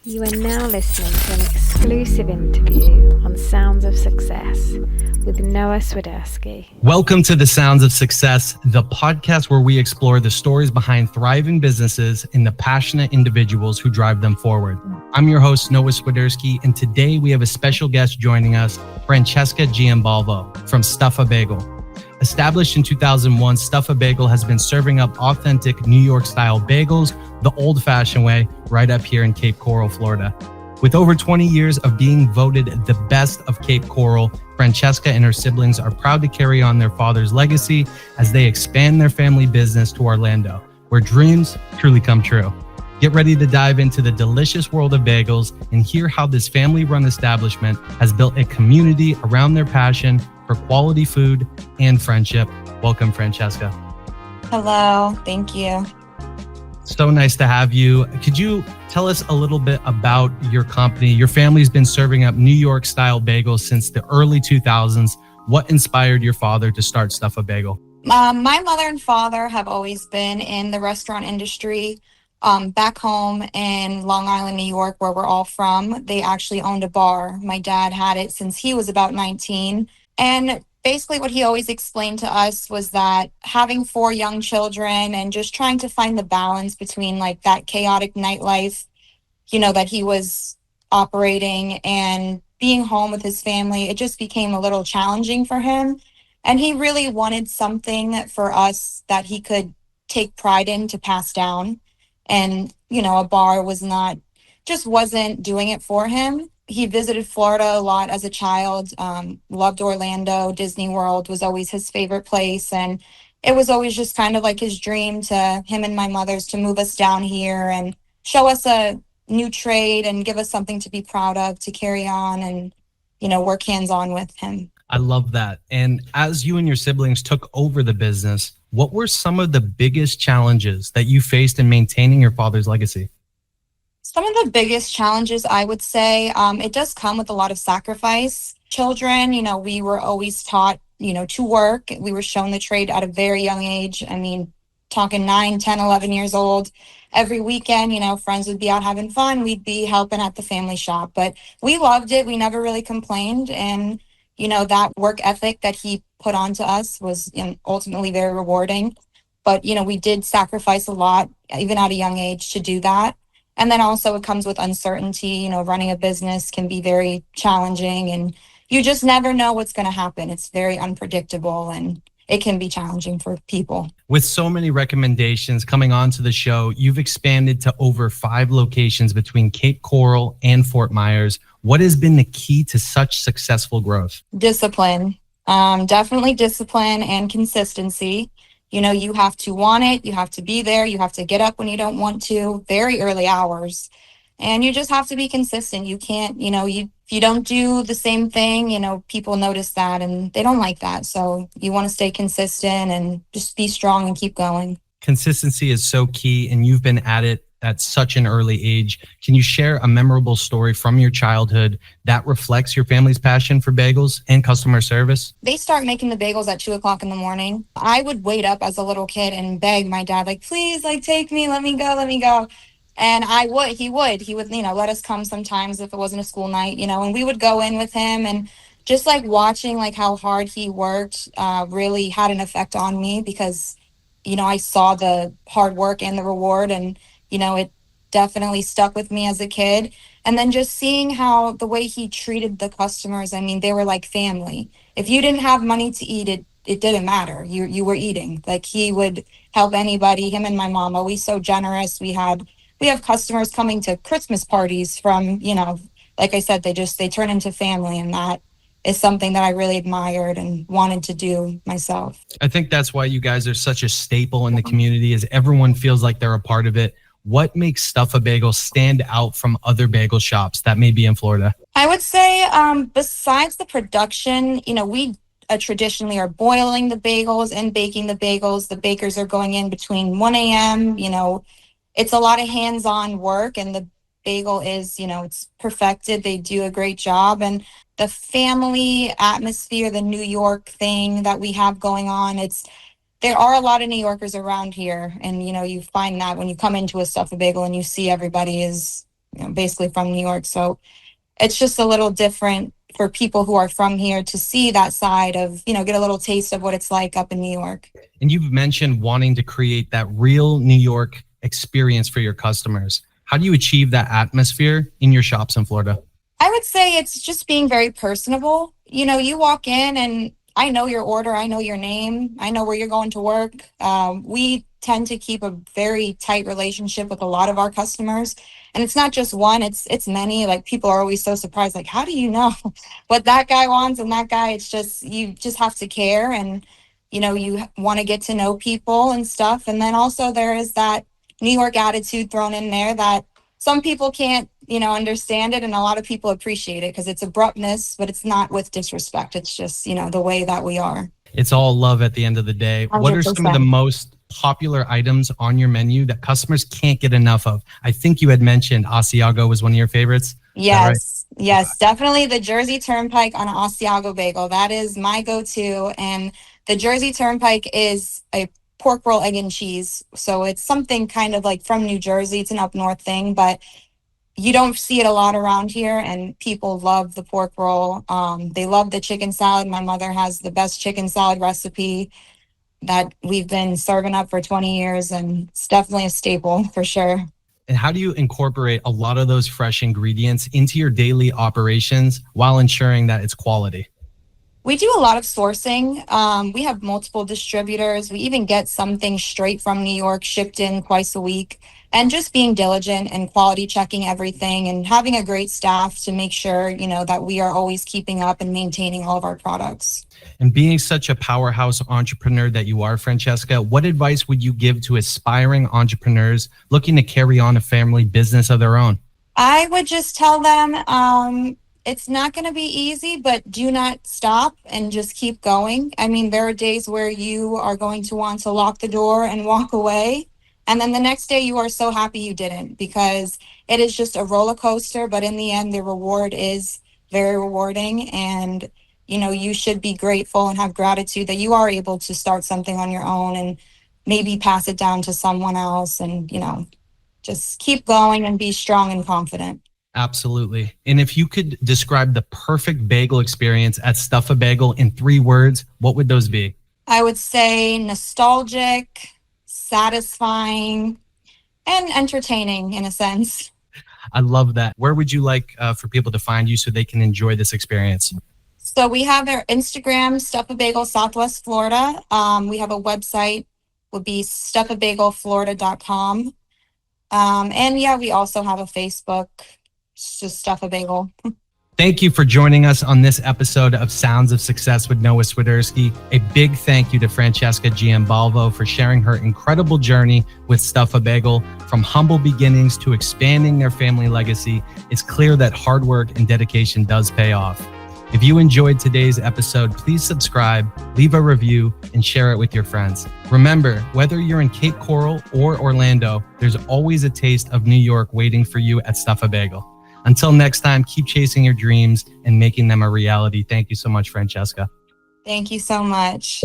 You are now listening to an exclusive interview on Sounds of Success with Noah Swiderski. Welcome to the Sounds of Success, the podcast where we explore the stories behind thriving businesses and the passionate individuals who drive them forward. I'm your host, Noah Swiderski, and today we have a special guest joining us, Francesca Giambalvo from Stuff A Bagel. Established in 2001, Stuff A Bagel has been serving up authentic New York-style bagels the old-fashioned way right up here in Cape Coral, Florida. With over 20 years of being voted the best of Cape Coral, Francesca and her siblings are proud to carry on their father's legacy as they expand their family business to Orlando, where dreams truly come true. Get ready to dive into the delicious world of bagels and hear how this family-run establishment has built a community around their passion for quality food and friendship. Welcome, Francesca. Hello, thank you. So nice to have you. Could you tell us a little bit about your company? Your family's been serving up New York-style bagels since the early 2000s. What inspired your father to start Stuff A Bagel? My mother and father have always been in the restaurant industry. Back home in Long Island, New York, where we're all from, they actually owned a bar. My dad had it since he was about 19. And basically what he always explained to us was that having 4 young children and just trying to find the balance between like that chaotic nightlife, that he was operating and being home with his family, it just became a little challenging for him. And he really wanted something for us that he could take pride in to pass down. And, a bar wasn't doing it for him. He visited Florida a lot as a child, loved Orlando. Disney World was always his favorite place. And it was always just kind of like his dream to him and my mother's to move us down here and show us a new trade and give us something to be proud of, to carry on and, work hands-on with him. I love that. And as you and your siblings took over the business, what were some of the biggest challenges that you faced in maintaining your father's legacy? Some of the biggest challenges, I would say, it does come with a lot of sacrifice. Children, we were always taught, to work. We were shown the trade at a very young age. I mean, talking 9, 10, 11 years old. Every weekend, friends would be out having fun. We'd be helping at the family shop. But we loved it. We never really complained. And, that work ethic that he put onto us was ultimately very rewarding. But, we did sacrifice a lot, even at a young age, to do that. And then also it comes with uncertainty. Running a business can be very challenging and you just never know what's going to happen. It's very unpredictable and it can be challenging for people. With so many recommendations coming onto the show, you've expanded to over 5 locations between Cape Coral and Fort Myers. What has been the key to such successful growth? Discipline, definitely discipline and consistency. You have to want it. You have to be there. You have to get up when you don't want to, very early hours. And you just have to be consistent. You can't, if you don't do the same thing, people notice that and they don't like that. So you want to stay consistent and just be strong and keep going. Consistency is so key, and you've been at it at such an early age. Can you share a memorable story from your childhood that reflects your family's passion for bagels and customer service? They start making the bagels at 2:00 in the morning. I would wait up as a little kid and beg my dad, please, take me, let me go. And he would, let us come sometimes if it wasn't a school night, and we would go in with him and just watching how hard he worked really had an effect on me because, I saw the hard work and the reward and, it definitely stuck with me as a kid. And then just seeing how the way he treated the customers, they were like family. If you didn't have money to eat, it didn't matter. You were eating. He would help anybody. Him and my mom, always so generous. We have customers coming to Christmas parties from, like I said, they turn into family, and that is something that I really admired and wanted to do myself. I think that's why you guys are such a staple in the community, is everyone feels like they're a part of it. What makes Stuff A Bagel stand out from other bagel shops that may be in Florida? I would say besides the production, we traditionally are boiling the bagels and baking the bagels. The bakers are going in between 1 a.m. It's a lot of hands-on work, and the bagel is, it's perfected. They do a great job. And the family atmosphere, the New York thing that we have going on, there are a lot of New Yorkers around here. And, you find that when you come into a Stuff A Bagel and you see everybody is basically from New York. So it's just a little different for people who are from here to see that side of, get a little taste of what it's like up in New York. And you've mentioned wanting to create that real New York experience for your customers. How do you achieve that atmosphere in your shops in Florida? I would say it's just being very personable. You walk in and I know your order, I know your name, I know where you're going to work. We tend to keep a very tight relationship with a lot of our customers. And it's not just one, it's many. Like, people are always so surprised, like, how do you know what that guy wants and that guy? It's just, you just have to care, and you want to get to know people and stuff. And then also there is that New York attitude thrown in there that some people can't, understand it, and a lot of people appreciate it because it's abruptness, but it's not with disrespect. It's just, the way that we are. It's all love at the end of the day. 100%. What are some of the most popular items on your menu that customers can't get enough of? I think you had mentioned Asiago was one of your favorites. Yes, right? Yes, definitely the Jersey Turnpike on an Asiago bagel. That is my go-to. And the Jersey Turnpike is a pork roll, egg, and cheese. So it's something kind of like from New Jersey. It's an up north thing, but you don't see it a lot around here, and people love the pork roll. They love the chicken salad. My mother has the best chicken salad recipe that we've been serving up for 20 years, and it's definitely a staple for sure. And how do you incorporate a lot of those fresh ingredients into your daily operations while ensuring that it's quality? We do a lot of sourcing. We have multiple distributors. We even get some things straight from New York shipped in twice a week. And just being diligent and quality checking everything and having a great staff to make sure, that we are always keeping up and maintaining all of our products. And being such a powerhouse entrepreneur that you are, Francesca, what advice would you give to aspiring entrepreneurs looking to carry on a family business of their own? I would just tell them, it's not going to be easy, but do not stop and just keep going. I mean, there are days where you are going to want to lock the door and walk away. And then the next day you are so happy you didn't, because it is just a roller coaster. But in the end, the reward is very rewarding. And, you should be grateful and have gratitude that you are able to start something on your own and maybe pass it down to someone else, and, just keep going and be strong and confident. Absolutely. And if you could describe the perfect bagel experience at Stuff A Bagel in 3 words, what would those be? I would say nostalgic, satisfying, and entertaining in a sense. I love that. Where would you like for people to find you so they can enjoy this experience? So we have our Instagram, Stuff A Bagel Southwest Florida. We have a website, would be stuffabagelflorida.com. And yeah, we also have a Facebook. It's just Stuff A Bagel. Thank you for joining us on this episode of Sounds of Success with Noah Swiderski. A big thank you to Francesca Giambalvo for sharing her incredible journey with Stuff A Bagel. From humble beginnings to expanding their family legacy, it's clear that hard work and dedication does pay off. If you enjoyed today's episode, please subscribe, leave a review, and share it with your friends. Remember, whether you're in Cape Coral or Orlando, there's always a taste of New York waiting for you at Stuff A Bagel. Until next time, keep chasing your dreams and making them a reality. Thank you so much, Francesca. Thank you so much.